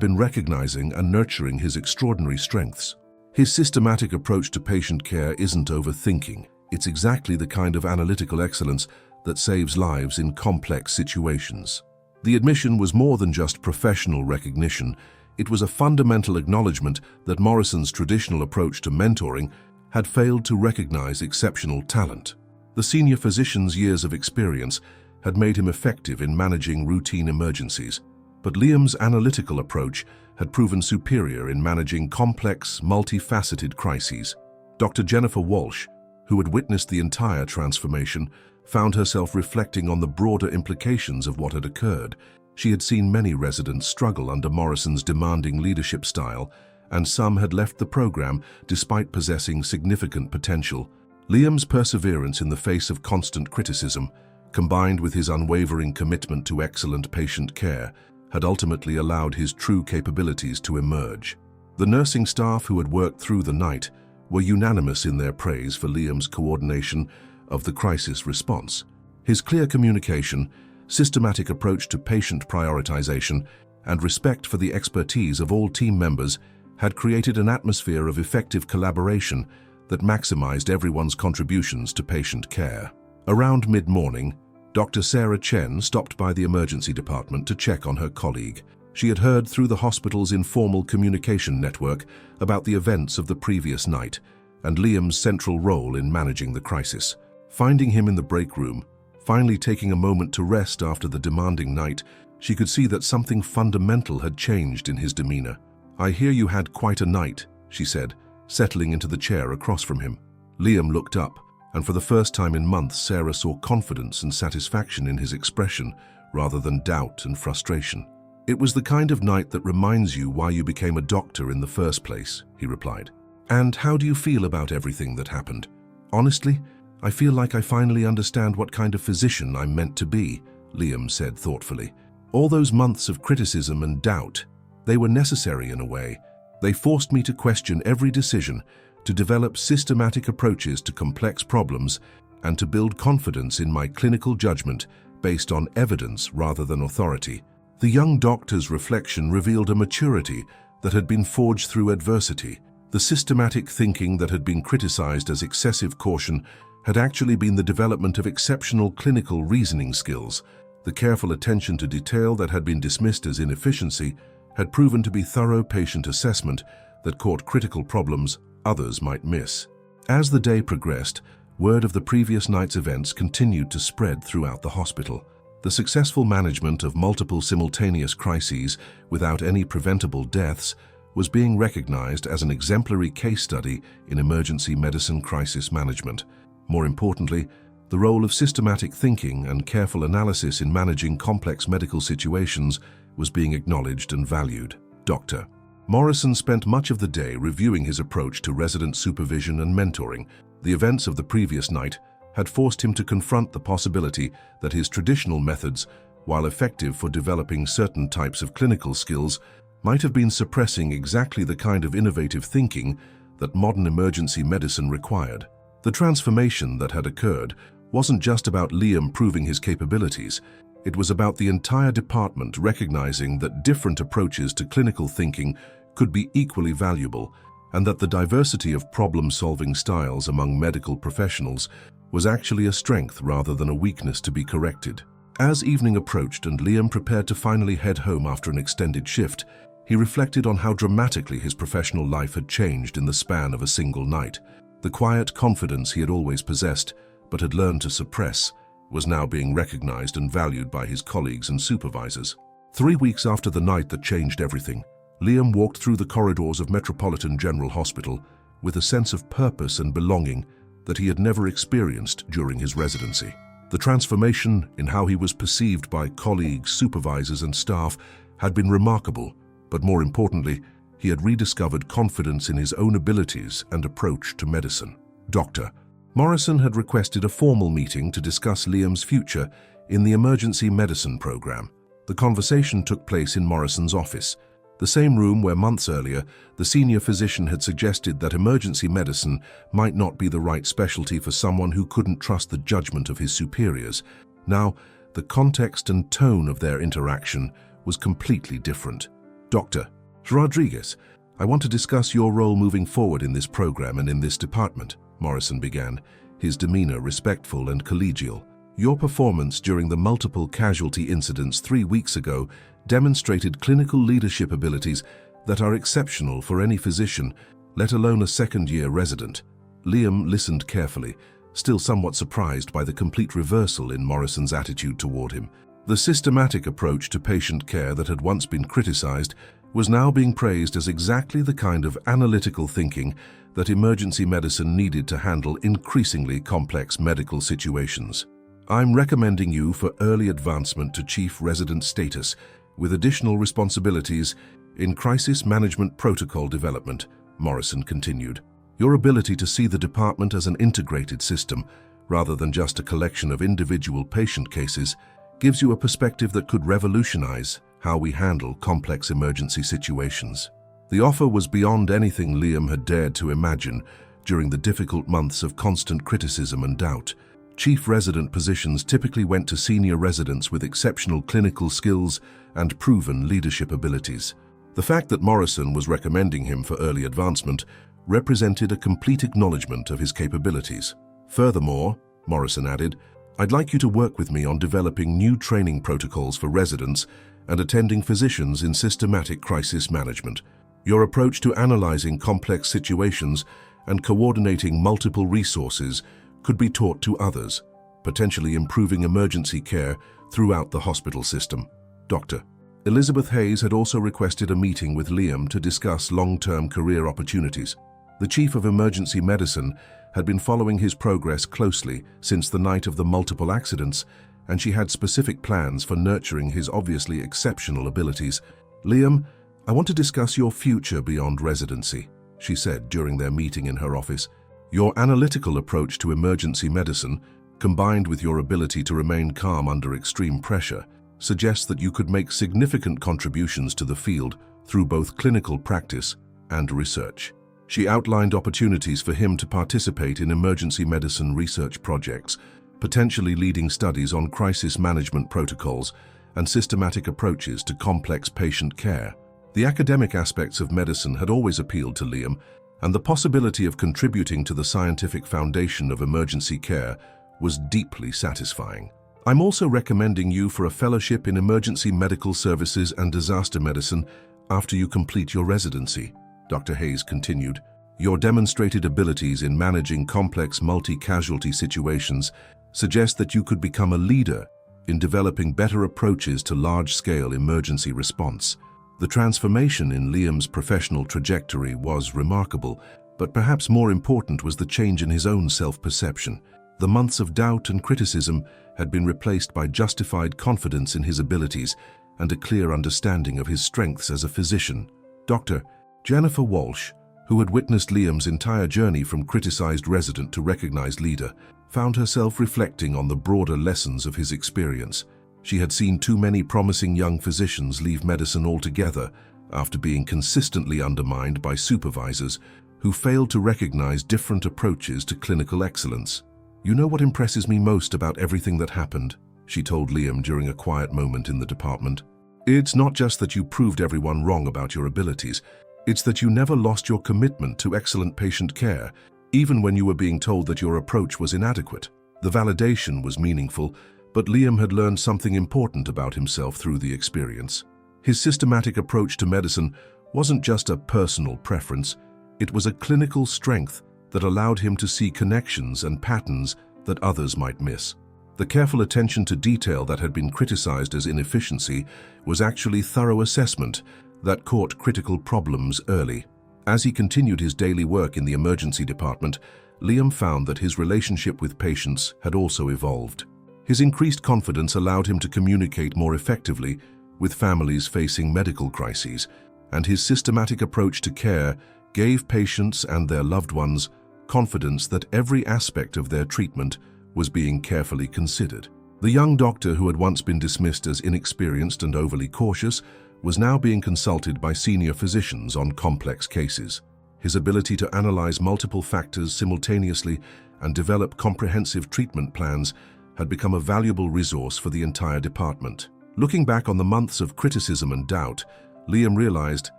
[SPEAKER 1] been recognizing and nurturing his extraordinary strengths. His systematic approach to patient care isn't overthinking. It's exactly the kind of analytical excellence that saves lives in complex situations. The admission was more than just professional recognition. It was a fundamental acknowledgement that Morrison's traditional approach to mentoring had failed to recognize exceptional talent. The senior physician's years of experience had made him effective in managing routine emergencies, but Liam's analytical approach had proven superior in managing complex, multifaceted crises. Dr. Jennifer Walsh, who had witnessed the entire transformation, found herself reflecting on the broader implications of what had occurred. She had seen many residents struggle under Morrison's demanding leadership style, and some had left the program despite possessing significant potential. Liam's perseverance in the face of constant criticism, combined with his unwavering commitment to excellent patient care, had ultimately allowed his true capabilities to emerge. The nursing staff who had worked through the night were unanimous in their praise for Liam's coordination of the crisis response. His clear communication, systematic approach to patient prioritization, and respect for the expertise of all team members had created an atmosphere of effective collaboration that maximized everyone's contributions to patient care. Around mid-morning, Dr. Sarah Chen stopped by the emergency department to check on her colleague. She had heard through the hospital's informal communication network about the events of the previous night and Liam's central role in managing the crisis. Finding him in the break room, finally taking a moment to rest after the demanding night, she could see that something fundamental had changed in his demeanor. "I hear you had quite a night," she said, settling into the chair across from him. Liam looked up, and for the first time in months, Sarah saw confidence and satisfaction in his expression rather than doubt and frustration. "It was the kind of night that reminds you why you became a doctor in the first place," he replied. "And how do you feel about everything that happened?" "Honestly, I feel like I finally understand what kind of physician I'm meant to be," Liam said thoughtfully. "All those months of criticism and doubt, they were necessary in a way. They forced me to question every decision, to develop systematic approaches to complex problems, and to build confidence in my clinical judgment based on evidence rather than authority." The young doctor's reflection revealed a maturity that had been forged through adversity. The systematic thinking that had been criticized as excessive caution had actually been the development of exceptional clinical reasoning skills. The careful attention to detail that had been dismissed as inefficiency had proven to be thorough patient assessment that caught critical problems others might miss. As the day progressed, word of the previous night's events continued to spread throughout the hospital. The successful management of multiple simultaneous crises without any preventable deaths was being recognized as an exemplary case study in emergency medicine crisis management. More importantly, the role of systematic thinking and careful analysis in managing complex medical situations was being acknowledged and valued. Dr. Morrison spent much of the day reviewing his approach to resident supervision and mentoring. The events of the previous night had forced him to confront the possibility that his traditional methods, while effective for developing certain types of clinical skills, might have been suppressing exactly the kind of innovative thinking that modern emergency medicine required. The transformation that had occurred wasn't just about Liam proving his capabilities. It was about the entire department recognizing that different approaches to clinical thinking could be equally valuable, and that the diversity of problem-solving styles among medical professionals was actually a strength rather than a weakness to be corrected. As evening approached and Liam prepared to finally head home after an extended shift, he reflected on how dramatically his professional life had changed in the span of a single night. The quiet confidence he had always possessed, but had learned to suppress, was now being recognized and valued by his colleagues and supervisors. 3 weeks after the night that changed everything, Liam walked through the corridors of Metropolitan General Hospital with a sense of purpose and belonging that he had never experienced during his residency. The transformation in how he was perceived by colleagues, supervisors, and staff had been remarkable, but more importantly, he had rediscovered confidence in his own abilities and approach to medicine. Dr. Morrison had requested a formal meeting to discuss Liam's future in the emergency medicine program. The conversation took place in Morrison's office. the same room where months earlier the senior physician had suggested that emergency medicine might not be the right specialty for someone who couldn't trust the judgment of his superiors. Now, the context and tone of their interaction was completely different. "Dr. Rodriguez, I want to discuss your role moving forward in this program and in this department," Morrison began, his demeanor respectful and collegial. "Your performance during the multiple casualty incidents 3 weeks ago demonstrated clinical leadership abilities that are exceptional for any physician, let alone a second-year resident." Liam listened carefully, still somewhat surprised by the complete reversal in Morrison's attitude toward him. The systematic approach to patient care that had once been criticized was now being praised as exactly the kind of analytical thinking that emergency medicine needed to handle increasingly complex medical situations. "I'm recommending you for early advancement to chief resident status with additional responsibilities in crisis management protocol development," Morrison continued. "Your ability to see the department as an integrated system, rather than just a collection of individual patient cases, gives you a perspective that could revolutionize how we handle complex emergency situations." The offer was beyond anything Liam had dared to imagine during the difficult months of constant criticism and doubt. Chief resident positions typically went to senior residents with exceptional clinical skills and proven leadership abilities. The fact that Morrison was recommending him for early advancement represented a complete acknowledgement of his capabilities. "Furthermore," Morrison added, "I'd like you to work with me on developing new training protocols for residents and attending physicians in systematic crisis management. Your approach to analyzing complex situations and coordinating multiple resources could be taught to others, potentially improving emergency care throughout the hospital system." Dr. Elizabeth Hayes had also requested a meeting with Liam to discuss long-term career opportunities. The chief of emergency medicine had been following his progress closely since the night of the multiple accidents, and she had specific plans for nurturing his obviously exceptional abilities. "Liam, I want to discuss your future beyond residency," she said during their meeting in her office. "Your analytical approach to emergency medicine, combined with your ability to remain calm under extreme pressure, suggests that you could make significant contributions to the field through both clinical practice and research." She outlined opportunities for him to participate in emergency medicine research projects, potentially leading studies on crisis management protocols and systematic approaches to complex patient care. The academic aspects of medicine had always appealed to Liam, and the possibility of contributing to the scientific foundation of emergency care was deeply satisfying. "I'm also recommending you for a fellowship in emergency medical services and disaster medicine after you complete your residency," Dr. Hayes continued. "Your demonstrated abilities in managing complex multi-casualty situations suggest that you could become a leader in developing better approaches to large-scale emergency response." The transformation in Liam's professional trajectory was remarkable, but perhaps more important was the change in his own self-perception. The months of doubt and criticism had been replaced by justified confidence in his abilities and a clear understanding of his strengths as a physician. Dr. Jennifer Walsh, who had witnessed Liam's entire journey from criticized resident to recognized leader, found herself reflecting on the broader lessons of his experience. She had seen too many promising young physicians leave medicine altogether after being consistently undermined by supervisors who failed to recognize different approaches to clinical excellence. "You know what impresses me most about everything that happened?" she told Liam during a quiet moment in the department. "It's not just that you proved everyone wrong about your abilities. It's that you never lost your commitment to excellent patient care, even when you were being told that your approach was inadequate." The validation was meaningful, but Liam had learned something important about himself through the experience. His systematic approach to medicine wasn't just a personal preference, it was a clinical strength that allowed him to see connections and patterns that others might miss. The careful attention to detail that had been criticized as inefficiency was actually thorough assessment that caught critical problems early. As he continued his daily work in the emergency department, Liam found that his relationship with patients had also evolved. His increased confidence allowed him to communicate more effectively with families facing medical crises, and his systematic approach to care gave patients and their loved ones confidence that every aspect of their treatment was being carefully considered. The young doctor, who had once been dismissed as inexperienced and overly cautious, was now being consulted by senior physicians on complex cases. His ability to analyze multiple factors simultaneously and develop comprehensive treatment plans had become a valuable resource for the entire department. Looking back on the months of criticism and doubt, Liam realized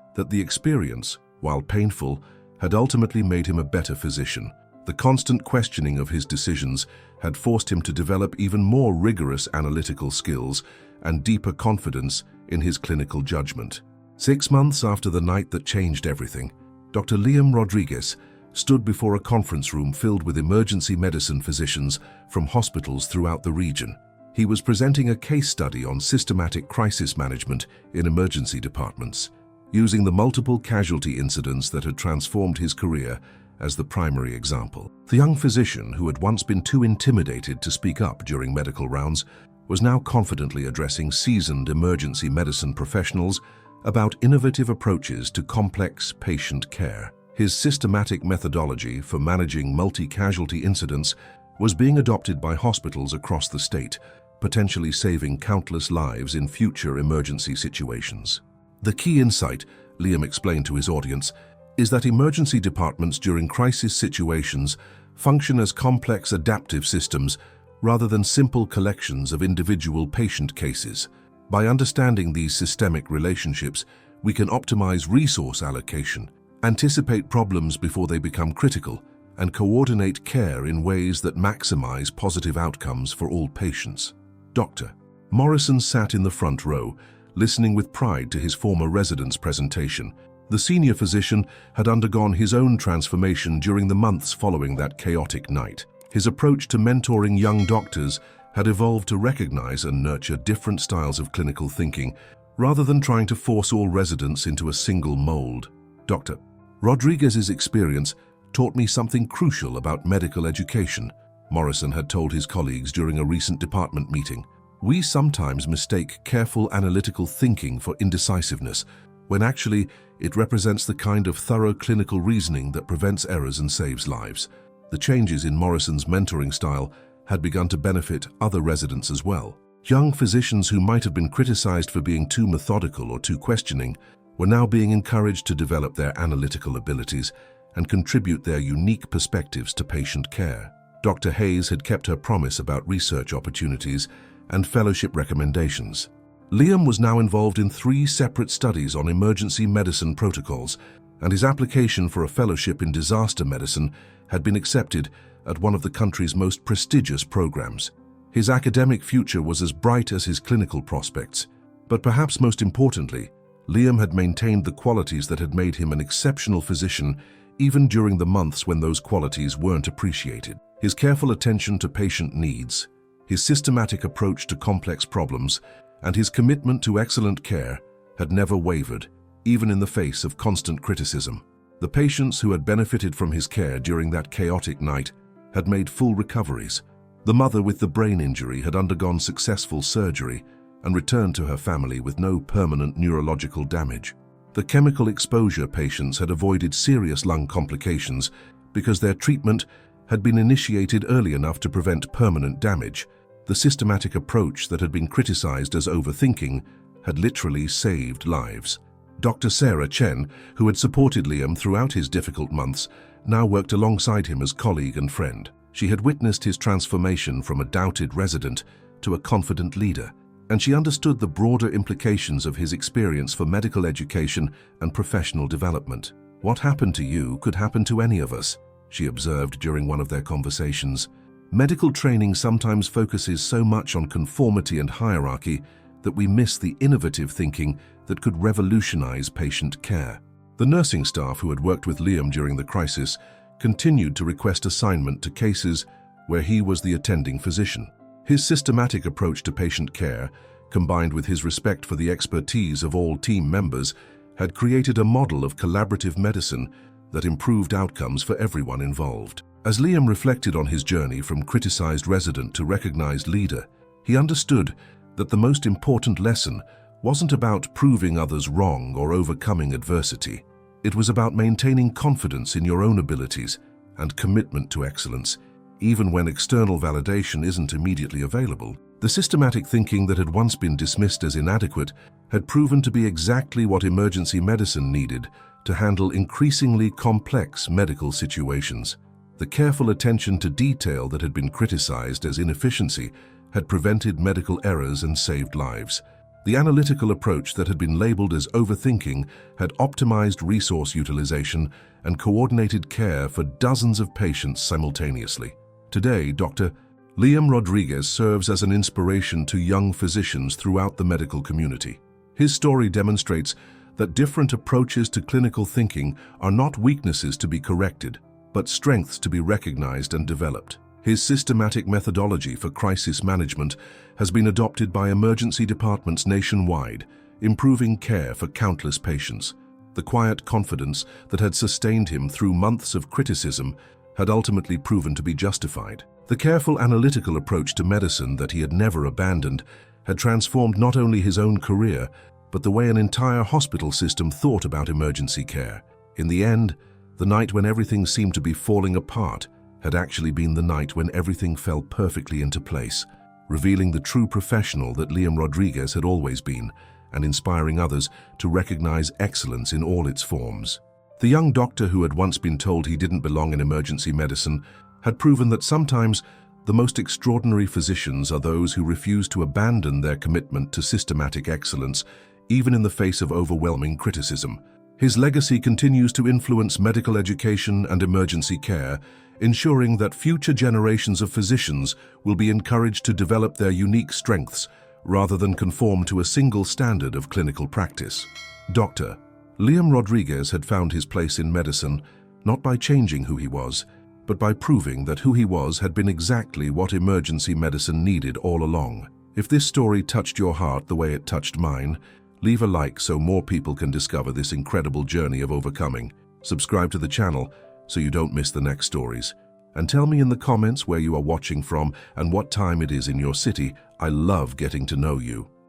[SPEAKER 1] that the experience, while painful, had ultimately made him a better physician. The constant questioning of his decisions had forced him to develop even more rigorous analytical skills and deeper confidence in his clinical judgment. 6 months after the night that changed everything, Dr. Liam Rodriguez stood before a conference room filled with emergency medicine physicians from hospitals throughout the region. He was presenting a case study on systematic crisis management in emergency departments, using the multiple casualty incidents that had transformed his career as the primary example. The young physician, who had once been too intimidated to speak up during medical rounds, was now confidently addressing seasoned emergency medicine professionals about innovative approaches to complex patient care. His systematic methodology for managing multi-casualty incidents was being adopted by hospitals across the state, potentially saving countless lives in future emergency situations. The key insight, Liam explained to his audience, is that emergency departments during crisis situations function as complex adaptive systems rather than simple collections of individual patient cases. By understanding these systemic relationships, we can optimize resource allocation, anticipate problems before they become critical, and coordinate care in ways that maximize positive outcomes for all patients. Dr. Morrison sat in the front row, listening with pride to his former resident's presentation. The senior physician had undergone his own transformation during the months following that chaotic night. His approach to mentoring young doctors had evolved to recognize and nurture different styles of clinical thinking, rather than trying to force all residents into a single mold. Dr. Rodriguez's experience taught me something crucial about medical education, Morrison had told his colleagues during a recent department meeting. We sometimes mistake careful analytical thinking for indecisiveness, when actually it represents the kind of thorough clinical reasoning that prevents errors and saves lives. The changes in Morrison's mentoring style had begun to benefit other residents as well. Young physicians who might have been criticized for being too methodical or too questioning were now being encouraged to develop their analytical abilities and contribute their unique perspectives to patient care. Dr. Hayes had kept her promise about research opportunities and fellowship recommendations. Liam was now involved in 3 separate studies on emergency medicine protocols, and his application for a fellowship in disaster medicine had been accepted at one of the country's most prestigious programs. His academic future was as bright as his clinical prospects, but perhaps most importantly, Liam had maintained the qualities that had made him an exceptional physician even during the months when those qualities weren't appreciated. His careful attention to patient needs, his systematic approach to complex problems, and his commitment to excellent care had never wavered, even in the face of constant criticism. The patients who had benefited from his care during that chaotic night had made full recoveries. The mother with the brain injury had undergone successful surgery and returned to her family with no permanent neurological damage. The chemical exposure patients had avoided serious lung complications because their treatment had been initiated early enough to prevent permanent damage. The systematic approach that had been criticized as overthinking had literally saved lives. Dr. Sarah Chen, who had supported Liam throughout his difficult months, now worked alongside him as colleague and friend. She had witnessed his transformation from a doubted resident to a confident leader, and she understood the broader implications of his experience for medical education and professional development. "What happened to you could happen to any of us," she observed during one of their conversations. Medical training sometimes focuses so much on conformity and hierarchy that we miss the innovative thinking that could revolutionize patient care. The nursing staff who had worked with Liam during the crisis continued to request assignment to cases where he was the attending physician. His systematic approach to patient care, combined with his respect for the expertise of all team members, had created a model of collaborative medicine that improved outcomes for everyone involved. As Liam reflected on his journey from criticized resident to recognized leader, he understood that the most important lesson wasn't about proving others wrong or overcoming adversity. It was about maintaining confidence in your own abilities and commitment to excellence, even when external validation isn't immediately available. The systematic thinking that had once been dismissed as inadequate had proven to be exactly what emergency medicine needed to handle increasingly complex medical situations. The careful attention to detail that had been criticized as inefficiency had prevented medical errors and saved lives. The analytical approach that had been labeled as overthinking had optimized resource utilization and coordinated care for dozens of patients simultaneously. Today, Dr. Liam Rodriguez serves as an inspiration to young physicians throughout the medical community. His story demonstrates that different approaches to clinical thinking are not weaknesses to be corrected, but strengths to be recognized and developed. His systematic methodology for crisis management has been adopted by emergency departments nationwide, improving care for countless patients. The quiet confidence that had sustained him through months of criticism had ultimately proven to be justified. The careful analytical approach to medicine that he had never abandoned had transformed not only his own career, but the way an entire hospital system thought about emergency care. In the end, the night when everything seemed to be falling apart had actually been the night when everything fell perfectly into place, revealing the true professional that Liam Rodriguez had always been, and inspiring others to recognize excellence in all its forms. The young doctor who had once been told he didn't belong in emergency medicine had proven that sometimes the most extraordinary physicians are those who refuse to abandon their commitment to systematic excellence, even in the face of overwhelming criticism. His legacy continues to influence medical education and emergency care, ensuring that future generations of physicians will be encouraged to develop their unique strengths rather than conform to a single standard of clinical practice. Dr. Liam Rodriguez had found his place in medicine not by changing who he was, but by proving that who he was had been exactly what emergency medicine needed all along. If this story touched your heart the way it touched mine, leave a like so more people can discover this incredible journey of overcoming. Subscribe to the channel so you don't miss the next stories. And tell me in the comments where you are watching from and what time it is in your city. I love getting to know you.